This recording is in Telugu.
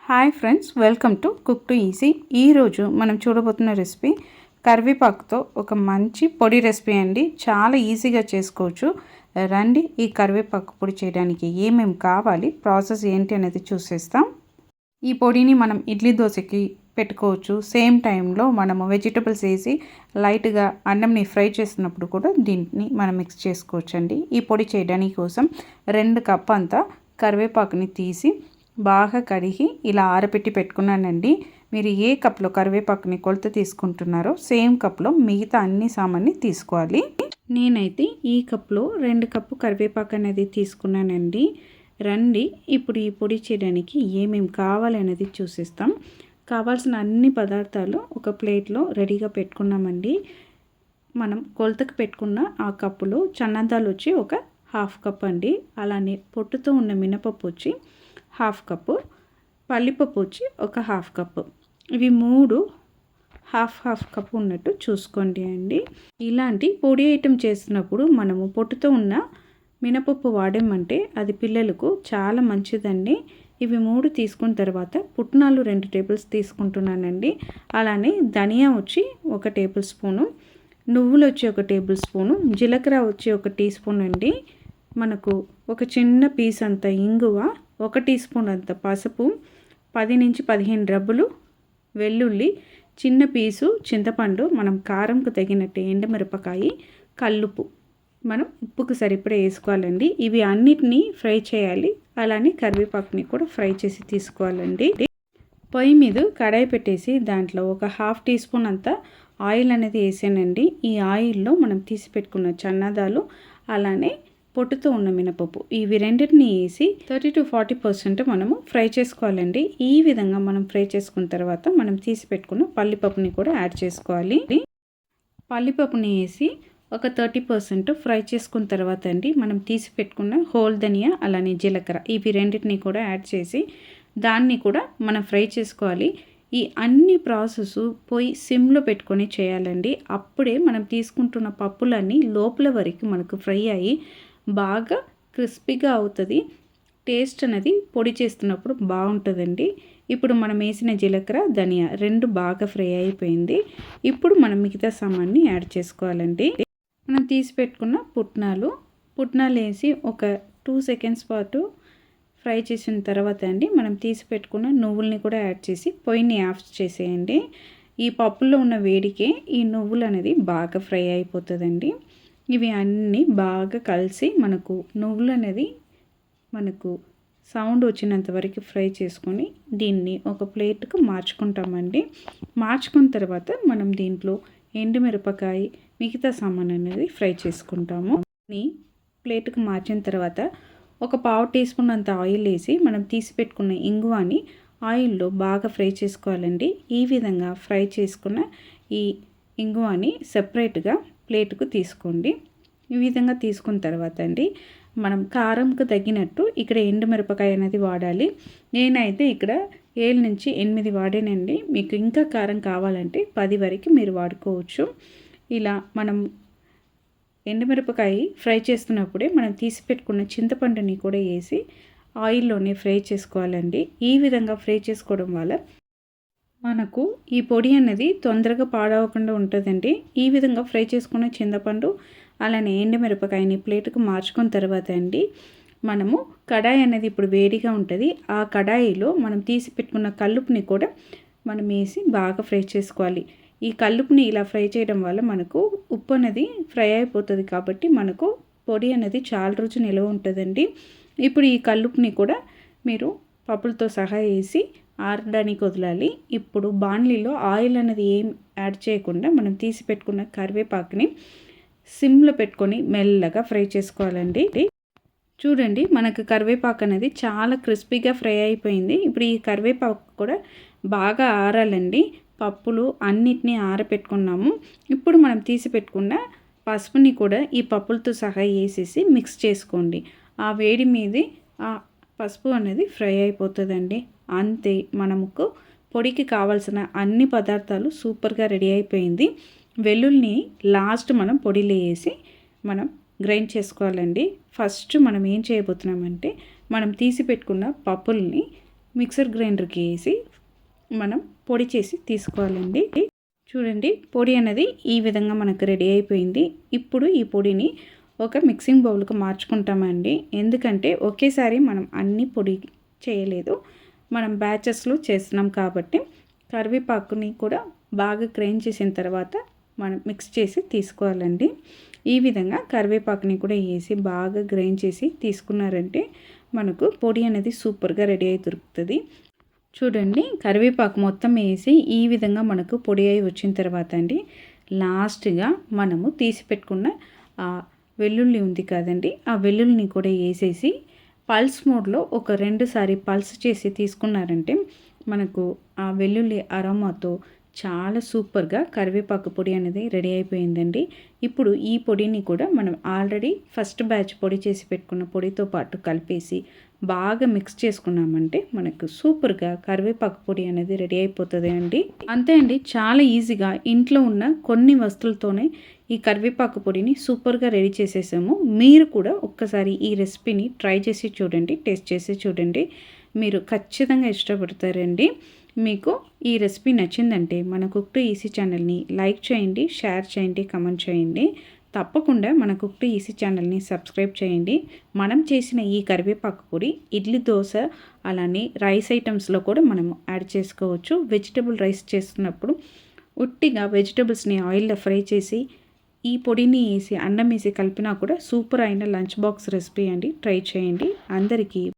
Hi friends, welcome to cook to easy. ఈరోజు మనం చూడబోతున్న రెసిపీ కరివేపాకుతో ఒక మంచి పొడి రెసిపీ అండి. చాలా ఈజీగా చేసుకోవచ్చు. రండి, ఈ కరివేపాకు పొడి చేయడానికి ఏమేమి కావాలి, ప్రాసెస్ ఏంటి అనేది చూసేస్తాం. ఈ పొడిని మనం ఇడ్లీ దోశకి పెట్టుకోవచ్చు. సేమ్ టైంలో మనము వెజిటబుల్స్ వేసి లైట్గా అన్నంని ఫ్రై చేస్తున్నప్పుడు కూడా దీన్ని మనం మిక్స్ చేసుకోవచ్చు అండి. ఈ పొడి చేయడానికి కోసం 2 కప్ అంతా కరివేపాకుని తీసి బాగా కడిగి ఇలా ఆరబెట్టి పెట్టుకున్నానండి. మీరు ఏ కప్లో కరివేపాకుని కొలత తీసుకుంటున్నారో సేమ్ కప్లో మిగతా అన్ని సామాన్ని తీసుకోవాలి. నేనైతే ఈ కప్లో 2 కప్పు కరివేపాకు అనేది తీసుకున్నానండి. రండి, ఇప్పుడు ఈ పొడి చేయడానికి ఏమేమి కావాలనేది చూసిస్తాం. కావాల్సిన అన్ని పదార్థాలు ఒక ప్లేట్లో రెడీగా పెట్టుకున్నామండి. మనం కొలతకు పెట్టుకున్న ఆ కప్పులో చన్నదాలు వచ్చి ఒక 1/2 కప్ అండి. అలానే పొట్టుతో ఉన్న మినపప్పు వచ్చి 1/2 కప్పు, పల్లిపప్పు వచ్చి ఒక 1/2 కప్పు. ఇవి 3 హాఫ్ కప్పు ఉన్నట్టు చూసుకోండి అండి. ఇలాంటి పొడి ఐటెం చేస్తున్నప్పుడు మనము పొట్టుతో ఉన్న మినపప్పు వాడామంటే అది పిల్లలకు చాలా మంచిదండి. ఇవి 3 తీసుకున్న తర్వాత పుట్నాలు 2 టేబుల్స్ తీసుకుంటున్నానండి. అలానే ధనియా వచ్చి 1 టేబుల్ స్పూను, నువ్వులు వచ్చి 1 టేబుల్ స్పూను, జీలకర్ర వచ్చి 1 టీ స్పూన్ అండి. మనకు ఒక చిన్న పీస్ అంత ఇంగువ, 1 టీ స్పూన్ అంత పసుపు, 10 నుంచి 15 రబ్బులు వెల్లుల్లి, చిన్న పీసు చింతపండు, మనం కారంకు తగినట్టు ఎండుమిరపకాయ, కల్లుపు, మనం ఉప్పుకు సరిపడా వేసుకోవాలండి. ఇవి అన్నిటినీ ఫ్రై చేయాలి. అలానే కరివేపాకుని కూడా ఫ్రై చేసి తీసుకోవాలండి. పొయ్యి మీద కడాయి పెట్టేసి దాంట్లో ఒక 1/2 టీ స్పూన్ అంత ఆయిల్ అనేది వేసానండి. ఈ ఆయిల్లో మనం తీసి పెట్టుకున్న చన్నదాలు అలానే పొట్టుతో ఉన్న మినపప్పు ఇవి రెండింటిని వేసి 30 to 40% మనము ఫ్రై చేసుకోవాలండి. ఈ విధంగా మనం ఫ్రై చేసుకున్న తర్వాత మనం తీసి పెట్టుకున్న పల్లిపప్పుని కూడా యాడ్ చేసుకోవాలి. పల్లిపప్పుని వేసి ఒక 30% ఫ్రై చేసుకున్న తర్వాత అండి మనం తీసి పెట్టుకున్న హోల్ ధనియా అలానే జీలకర్ర ఇవి రెండింటిని కూడా యాడ్ చేసి దాన్ని కూడా మనం ఫ్రై చేసుకోవాలి. ఈ అన్ని ప్రాసెస్ పోయి సిమ్లో పెట్టుకొని చేయాలండి. అప్పుడే మనం తీసుకుంటున్న పప్పులన్నీ లోపల వరకు మనకు ఫ్రై అయ్యి బాగా క్రిస్పీగా అవుతుంది. టేస్ట్ అనేది పొడి చేస్తున్నప్పుడు బాగుంటుందండి. ఇప్పుడు మనం వేసిన జీలకర్ర ధనియా 2 బాగా ఫ్రై అయిపోయింది. ఇప్పుడు మనం మిగతా సామాన్ని యాడ్ చేసుకోవాలండి. మనం తీసి పెట్టుకున్న పుట్నాలు వేసి ఒక 2 సెకండ్స్ పాటు ఫ్రై చేసిన తర్వాత అండి మనం తీసి పెట్టుకున్న నువ్వుల్ని కూడా యాడ్ చేసి పొయ్యిని ఆఫ్ చేసేయండి. ఈ పప్పులో ఉన్న వేడికే ఈ నువ్వులు అనేది బాగా ఫ్రై అయిపోతుందండి. ఇవి అన్నీ బాగా కలిసి మనకు నువ్వులు అనేది మనకు సౌండ్ వచ్చినంత వరకు ఫ్రై చేసుకొని దీన్ని ఒక ప్లేట్కు మార్చుకుంటామండి. మార్చుకున్న తర్వాత మనం దీంట్లో ఎండుమిరపకాయ మిగతా సామాన్ అనేది ఫ్రై చేసుకుంటాము. ప్లేట్కి మార్చిన తర్వాత ఒక 1/2 టీ స్పూన్ అంత ఆయిల్ వేసి మనం తీసి పెట్టుకున్న ఇంగువని ఆయిల్లో బాగా ఫ్రై చేసుకోవాలండి. ఈ విధంగా ఫ్రై చేసుకున్న ఈ ఇంగువని సెపరేట్గా ప్లేట్కు తీసుకోండి. ఈ విధంగా తీసుకున్న తర్వాత అండి మనం కారంకు తగ్గినట్టు ఇక్కడ ఎండుమిరపకాయ అనేది వాడాలి. నేనైతే ఇక్కడ 7 నుంచి 8 వాడానండి. మీకు ఇంకా కారం కావాలంటే 10 వరకు మీరు వాడుకోవచ్చు. ఇలా మనం ఎండుమిరపకాయ ఫ్రై చేస్తున్నప్పుడే మనం తీసి పెట్టుకున్న చింతపండుని కూడా వేసి ఆయిల్లోనే ఫ్రై చేసుకోవాలండి. ఈ విధంగా ఫ్రై చేసుకోవడం వల్ల మనకు ఈ పొడి అనేది తొందరగా పాడవకుండా ఉంటుందండి. ఈ విధంగా ఫ్రై చేసుకున్న చింతపండు అలానే ఎండుమిరపకాయని ప్లేట్కు మార్చుకున్న తర్వాత అండి మనము కడాయి అనేది ఇప్పుడు వేడిగా ఉంటుంది. ఆ కడాయిలో మనం తీసి పెట్టుకున్న కల్లుపుని కూడా మనం వేసి బాగా ఫ్రై చేసుకోవాలి. ఈ కల్లుపుని ఇలా ఫ్రై చేయడం వల్ల మనకు ఉప్పు అనేది ఫ్రై అయిపోతుంది కాబట్టి మనకు పొడి అనేది చాలా రోజు నిల్వ ఉంటుందండి. ఇప్పుడు ఈ కల్లుపుని కూడా మీరు పప్పులతో సహా వేసి ఆరడానికి వదలాలి. ఇప్పుడు బాణలిలో ఆయిల్ అనేది ఏం యాడ్ చేయకుండా మనం తీసి పెట్టుకున్న కరివేపాకుని సిమ్లో పెట్టుకొని మెల్లగా ఫ్రై చేసుకోవాలండి. చూడండి, మనకు కరివేపాకు అనేది చాలా క్రిస్పీగా ఫ్రై అయిపోయింది. ఇప్పుడు ఈ కరివేపాకు కూడా బాగా ఆరాలండి. పప్పులు అన్నిటినీ ఆరపెట్టుకున్నాము. ఇప్పుడు మనం తీసి పెట్టుకున్న పసుపుని కూడా ఈ పప్పులతో సహా వేసేసి మిక్స్ చేసుకోండి. ఆ వేడి మీద ఆ పసుపు అనేది ఫ్రై అయిపోతుందండి. అంతే, మనకు పొడికి కావాల్సిన అన్ని పదార్థాలు సూపర్గా రెడీ అయిపోయింది. వెల్లుల్ని లాస్ట్ మనం పొడిలో వేసి మనం గ్రైండ్ చేసుకోవాలండి. ఫస్ట్ మనం ఏం చేయబోతున్నామంటే మనం తీసి పెట్టుకున్న పప్పుల్ని మిక్సర్ గ్రైండర్కి వేసి మనం పొడి చేసి తీసుకోవాలండి. చూడండి, పొడి అనేది ఈ విధంగా మనకు రెడీ అయిపోయింది. ఇప్పుడు ఈ పొడిని ఒక మిక్సింగ్ బౌల్కి మార్చుకుంటామండి. ఎందుకంటే ఒకేసారి మనం అన్ని పొడి చేయలేదు, మనం బ్యాచెస్లో చేస్తున్నాం కాబట్టి కరివేపాకుని కూడా బాగా గ్రైండ్ చేసిన తర్వాత మనం మిక్స్ చేసి తీసుకోవాలండి. ఈ విధంగా కరివేపాకుని కూడా వేసి బాగా గ్రైండ్ చేసి తీసుకున్నారంటే మనకు పొడి అనేది సూపర్గా రెడీ అయి దొరుకుతుంది. చూడండి, కరివేపాకు మొత్తం వేసి ఈ విధంగా మనకు పొడి అయి వచ్చిన తర్వాత అండి లాస్ట్గా మనము తీసి పెట్టుకున్న వెల్లుల్లి ఉంది కదండి, ఆ వెల్లుల్లిని కూడా వేసేసి పల్స్ మోడ్లో ఒక 2 సారి పల్స్ చేసి తీసుకున్నారంటే మనకు ఆ వెల్లుల్లి అరోమాతో చాలా సూపర్గా కరివేపాకు పొడి అనేది రెడీ అయిపోయిందండి. ఇప్పుడు ఈ పొడిని కూడా మనం ఆల్రెడీ ఫస్ట్ బ్యాచ్ పొడి చేసి పెట్టుకున్న పొడితో పాటు కలిపేసి బాగా మిక్స్ చేసుకున్నామంటే మనకు సూపర్గా కరివేపాకు పొడి అనేది రెడీ అయిపోతుంది అండి. అంతే అండి, చాలా ఈజీగా ఇంట్లో ఉన్న కొన్ని వస్తువులతోనే ఈ కరివేపాకు పొడిని సూపర్గా రెడీ చేసేసాము. మీరు కూడా ఒక్కసారి ఈ రెసిపీని ట్రై చేసి చూడండి, టేస్ట్ చేసి చూడండి, మీరు ఖచ్చితంగా ఇష్టపడతారండి. మీకు ఈ రెసిపీ నచ్చిందంటే మన కుక్ టు ఈజీ ఛానల్ని లైక్ చేయండి, షేర్ చేయండి, కమెంట్ చేయండి. తప్పకుండా మన కుక్ టు ఈజీ ఛానల్ని సబ్స్క్రైబ్ చేయండి. మనం చేసిన ఈ కరివేపాకు పొడి ఇడ్లీ, దోశ, అలానే రైస్ ఐటమ్స్లో కూడా మనం యాడ్ చేసుకోవచ్చు. వెజిటబుల్ రైస్ చేస్తున్నప్పుడు ఉట్టిగా వెజిటబుల్స్ని ఆయిల్లో ఫ్రై చేసి ఈ పొడిని వేసి అన్నం వేసి కలిపినా కూడా సూపర్ అయిన లంచ్ బాక్స్ రెసిపీ అండి. ట్రై చేయండి. అందరికీ